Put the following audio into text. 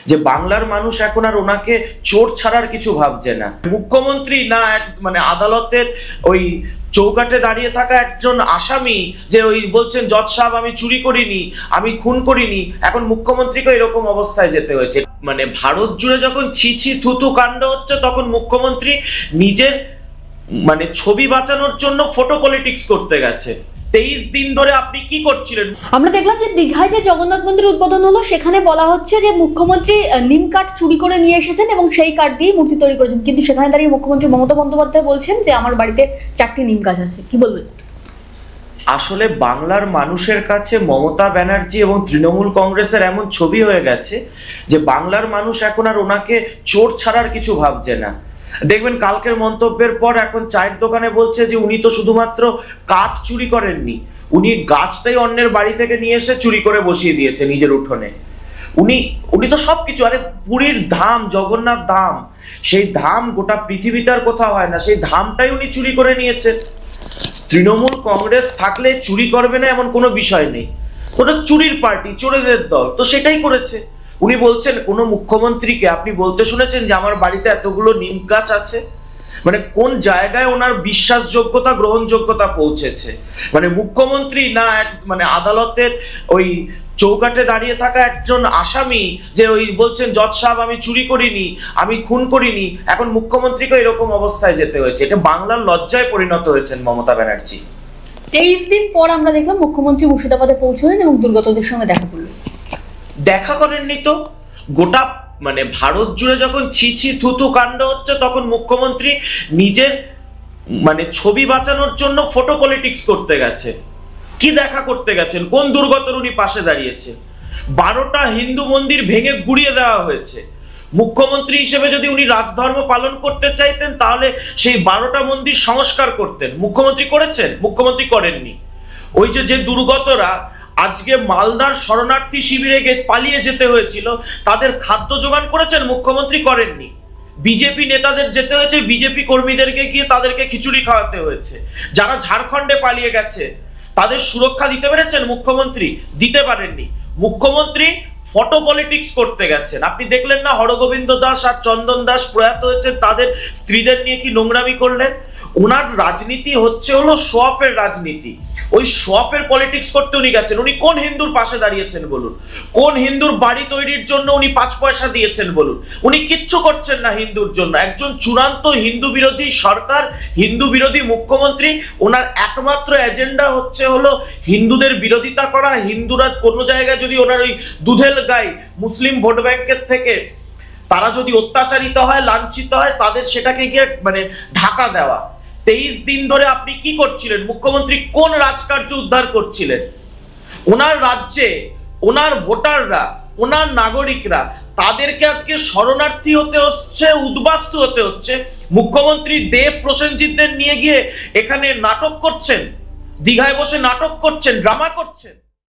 যে বাংলার মানুষ এখন আর ওনাকে চোর ছাড়ার কিছু ভাবছে না। মুখ্যমন্ত্রী না মানে আদালতের ওই চৌকাঠে দাঁড়িয়ে থাকা একজন আসামি যে ওই বলছেন জজ সাহেব আমি চুরি করিনি, আমি খুন করিনি, এখন মুখ্যমন্ত্রীকে এরকম অবস্থায় যেতে হয়েছে। মানে ভারত জুড়ে যখন ছি থুতু কাণ্ড হচ্ছে তখন মুখ্যমন্ত্রী নিজের মানে ছবি বাঁচানোর জন্য ফটো পলিটিক্স করতে গেছে। 23 দিন ধরে আপনি কি করছিলেন? আমরা দেখলাম যে দীঘায় যে জগন্নাথ মন্দির উদ্বোধন হলো সেখানে বলা হচ্ছে যে মুখ্যমন্ত্রী নিম কাঠ চুরি করে নিয়ে এসেছেন এবং সেই কাঠ দিয়ে মূর্তি তৈরি করেছেন, কিন্তু সেখানে দাঁড়িয়ে মুখ্যমন্ত্রী মমতা বন্দ্যোপাধ্যায় বলছেন যে আমার বাড়িতে 4টি নিম গাছ আছে। কি বলবেন? আসলে বাংলার মানুষের কাছে মমতা ব্যানার্জি এবং তৃণমূল কংগ্রেসের এমন ছবি হয়ে গেছে যে বাংলার মানুষ এখন আর ওনাকে চোর ছাড়ার কিছু ভাবছে না। দেখবেন কালকের মন্তব্যের পর এখন চায়ের দোকানে বলছে যে উনি তো শুধুমাত্র কাঠ চুরি করেননি, উনি গাছটাই অন্যের বাড়ি থেকে নিয়ে এসে চুরি করে বসিয়ে দিয়েছে নিজের উঠোনে। উনি তো সবকিছু, আরে পুরীর ধাম, জগন্নাথ ধাম, সেই ধাম গোটা পৃথিবীতে আর কোথাও হয় না, সেই ধামটাই উনি চুরি করে নিয়েছেন। তৃণমূল কংগ্রেস থাকলে চুরি করবে না এমন কোনো বিষয় নেই, ওটা চুরির পার্টি, চোরেদের দল, তো সেটাই করেছে। উনি বলছেন কোন মুখ্যমন্ত্রীকে আপনি বলতে শুনেছেন যে আমার বাড়িতে এতগুলো নিম গাছ আছে? মানে কোন জায়গায় ওনার বিশ্বাসযোগ্যতা, গ্রহণযোগ্যতা পৌঁছেছে? মানে মুখ্যমন্ত্রী না মানে আদালতের ওই চৌকাঠে দাঁড়িয়ে থাকা একজন আসামি যে ওই বলছেন জজ সাহেব আমি চুরি করিনি, আমি খুন করিনি, এখন মুখ্যমন্ত্রীকে এরকম অবস্থায় যেতে হয়েছে। এটা বাংলার লজ্জায় পরিণত হয়েছেন মমতা ব্যানার্জি। 23 দিন পর আমরা দেখলাম মুখ্যমন্ত্রী মুর্শিদাবাদে পৌঁছলেন এবং দুর্গতদের সঙ্গে দেখা করলেন। দেখা করেননি তো, গোটা মানে ভারত জুড়ে যখন ছি থুতু কাণ্ড হচ্ছে তখন মুখ্যমন্ত্রী নিজের মানে ছবি বাঁচানোর জন্য ফটো পলিটিক্স করতে গেছে। কি দেখা করতে গেছেন? কোন দুর্গতর উনি পাশে দাঁড়িয়েছে? 12টা হিন্দু মন্দির ভেঙে গুড়িয়ে দেওয়া হয়েছে। মুখ্যমন্ত্রী হিসেবে যদি উনি রাজধর্ম পালন করতে চাইতেন তাহলে সেই 12টা মন্দির সংস্কার করতেন। মুখ্যমন্ত্রী করেছেন? মুখ্যমন্ত্রী করেননি। ওই যে দুর্গতরা আজকে মালদার শরণার্থী শিবিরে পালিয়ে যেতে হয়েছিল, তাদের খাদ্য জোগান করেছেন? মুখ্যমন্ত্রী করেননি। বিজেপি নেতাদের যেতে হয়েছে, বিজেপি কর্মীদেরকে গিয়ে তাদেরকে খিচুড়ি খাওয়াতে হয়েছে। যারা ঝাড়খণ্ডে পালিয়ে গেছে তাদের সুরক্ষা দিতে পেরেছেন? মুখ্যমন্ত্রী দিতে পারেননি। মুখ্যমন্ত্রী ফটো পলিটিক্স করতে গেছেন। আপনি দেখলেন না হরগোবিন্দ দাস আর চন্দন দাস প্রয়াত হয়েছেন, তাদের স্ত্রীদের নিয়ে কি নোংরামি করলেন? ওনার রাজনীতি হচ্ছে হলো শো অফের রাজনীতি। ওই শো অফের পলিটিক্স করতে উনি গেছেন। উনি কোন হিন্দুর পাশে দাঁড়িয়েছেন বলুন? কোন হিন্দুর বাড়ি তৈরির জন্য উনি 5 পয়সা দিয়েছেন বলুন? উনি কিচ্ছু করছেন না হিন্দুর জন্য। একজন চূড়ান্ত হিন্দু বিরোধী সরকার, হিন্দু বিরোধী মুখ্যমন্ত্রী, ওনার একমাত্র এজেন্ডা হচ্ছে হলো হিন্দুদের বিরোধিতা করা। হিন্দুরা কোনো জায়গায় যদি ওনার ওই দুধেল গাই মুসলিম ভোট ব্যাংকের থেকে তারা যদি অত্যাচারিত হয়, লাঞ্ছিত হয়, তাদের সেটাকে গিয়ে মানে ঢাকা দেওয়া। 23 দিন ধরে আপনি কি করছিলেন? মুখ্যমন্ত্রী কোন রাজকার্য উদ্ধার করছিলেন? ওনার রাজ্যে ওনার ভোটাররা, ওনার নাগরিকরা, তাদেরকে আজকে শরণার্থী হতে হচ্ছে, উদ্বাস্তু হতে হচ্ছে। মুখ্যমন্ত্রী দেব প্রসেনজিৎদের নিয়ে গিয়ে এখানে নাটক করছেন, দীঘায় বসে নাটক করছেন, ড্রামা করছেন।